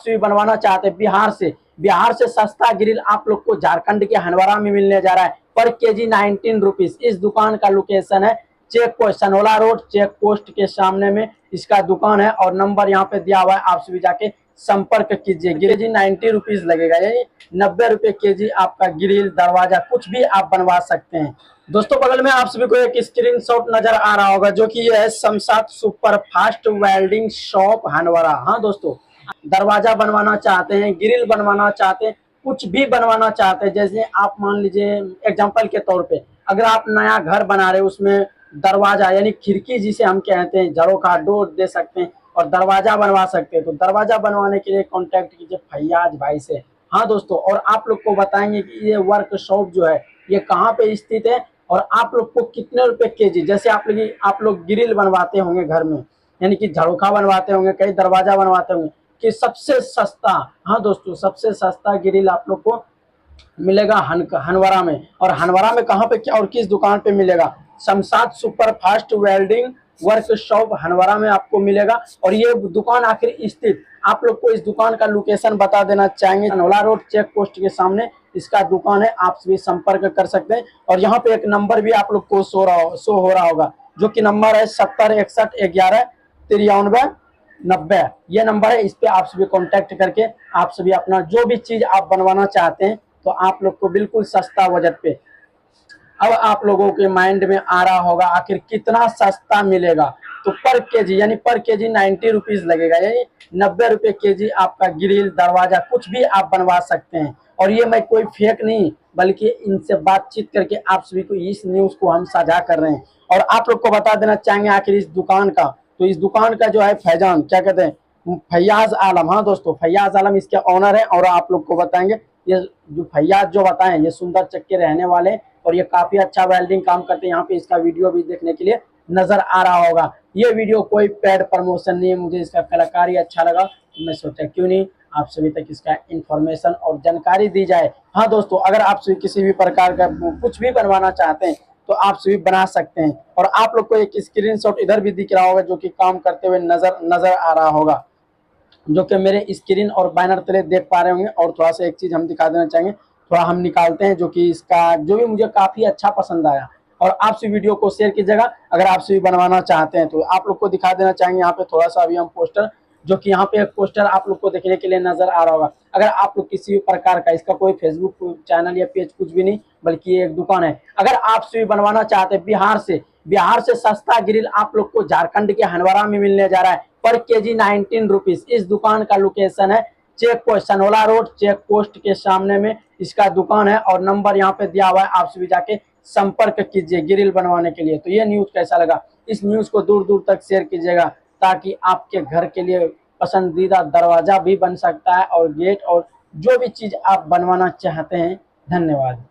भी बनवाना चाहते हैं बिहार से सस्ता ग्रिल आप लोग को झारखंड के हंडवारा में मिलने जा रहा है पर केजी 19 रुपीज। इस दुकान का लोकेशन है check post Sanola road, check post के सामने में इसका दुकान है और नंबर यहाँ पे दिया हुआ है, आप सभी जाके संपर्क कीजिए। केजी 90 रुपीज लगेगा, यानी 90 रुपए केजी आपका ग्रिल दरवाजा कुछ भी आप बनवा सकते हैं। दोस्तों बगल में आप सभी को एक स्क्रीनशॉट नजर आ रहा होगा जो कि यह है Shamshad super fast welding shop Handwara. हाँ दोस्तों, दरवाजा बनवाना चाहते हैं, ग्रिल बनवाना चाहते हैं, कुछ भी बनवाना चाहते हैं, जैसे आप मान लीजिए एग्जांपल के तौर पे अगर आप नया घर बना रहे हो उसमें दरवाजा यानी खिड़की जिसे हम कहते हैं झरोखा डोर दे सकते हैं और दरवाजा बनवा सकते हैं, तो दरवाजा बनवाने के लिए कांटेक्ट कीजिए फैयाज भाई से। हाँ दोस्तों, और आप लोग को बताएंगे कि ये वर्कशॉप जो है ये कहाँ पे स्थित है और आप लोग को कितने रुपए केजी, जैसे आप लोग ग्रिल बनवाते होंगे घर में, यानी कि झरोखा बनवाते होंगे, कई दरवाजा बनवाते होंगे, कि सबसे सस्ता, हाँ दोस्तों सबसे सस्ता ग्रिल आप लोग को मिलेगा हंडवारा में। और हंडवारा में कहाँ पे क्या और किस दुकान पे मिलेगा? Shamshad super fast welding workshop Handwara में आपको मिलेगा। और ये दुकान आखिर स्थित, आप लोग को इस दुकान का लोकेशन बता देना चाहेंगे, सनोला रोड चेक पोस्ट के सामने इसका दुकान है, आप भी संपर्क कर सकते हैं। और यहाँ पे एक नंबर भी आप लोग को शो हो रहा होगा जो कि नंबर है 7061119390। ये नंबर है, इस पे आप सभी कांटेक्ट करके आप सभी अपना जो भी चीज आप बनवाना चाहते हैं तो आप लोग को बिल्कुल सस्ता बजट पे। अब आप लोगों के माइंड में आ रहा होगा आखिर कितना सस्ता मिलेगा, तो पर केजी यानी पर केजी 90 रुपीज लगेगा, यानी 90 रुपए केजी आपका ग्रिल दरवाजा कुछ भी आप बनवा सकते हैं। और ये मैं कोई फेक नहीं बल्कि इनसे बातचीत करके आप सभी को इस न्यूज को हम साझा कर रहे हैं। और आप लोग को बता देना चाहेंगे आखिर इस दुकान का, तो इस दुकान का जो है फैजान क्या कहते हैं फैयाज आलम, हाँ दोस्तों फैयाज आलम इसके ऑनर है। और आप लोग को बताएंगे ये जो फैयाज जो बताएं ये सुंदर चक के रहने वाले और ये काफी अच्छा वेल्डिंग काम करते हैं। यहाँ पे इसका वीडियो भी देखने के लिए नजर आ रहा होगा। ये वीडियो कोई पेड प्रमोशन नहीं है, मुझे इसका कलाकारी अच्छा लगा तो मैं सोचा क्यों नहीं आप सभी तक इसका इंफॉर्मेशन और जानकारी दी जाए। हाँ दोस्तों, अगर आप सभी किसी भी प्रकार का कुछ भी बनवाना चाहते हैं तो आप सभी बना सकते हैं। और आप लोग को एक स्क्रीनशॉट इधर भी दिख रहा होगा जो कि काम करते हुए नजर आ रहा होगा, जो कि मेरे स्क्रीन और बैनर तले देख पा रहे होंगे। और थोड़ा सा एक चीज हम दिखा देना चाहेंगे, थोड़ा हम निकालते हैं जो कि इसका जो भी मुझे काफी अच्छा पसंद आया। और आप सभी वीडियो को शेयर कीजिएगा अगर आप सभी बनवाना चाहते हैं। तो आप लोग को दिखा देना चाहेंगे यहाँ पे थोड़ा सा अभी हम पोस्टर, जो कि यहाँ पे एक पोस्टर आप लोग को देखने के लिए नजर आ रहा होगा। अगर आप लोग किसी भी प्रकार का, इसका कोई फेसबुक चैनल या पेज कुछ भी नहीं बल्कि ये एक दुकान है, अगर आप सभी बनवाना चाहते हैं बिहार से सस्ता ग्रिल आप लोग को झारखंड के हंडवारा में मिलने जा रहा है पर केजी 19 रुपीज। इस दुकान का लोकेशन है check post Sanola road, check post के सामने में इसका दुकान है और नंबर यहाँ पे दिया हुआ है, आप सभी जाके संपर्क कीजिए ग्रिल बनवाने के लिए। तो ये न्यूज कैसा लगा, इस न्यूज को दूर दूर तक शेयर कीजिएगा ताकि आपके घर के लिए पसंदीदा दरवाजा भी बन सकता है और गेट और जो भी चीज आप बनवाना चाहते हैं। धन्यवाद।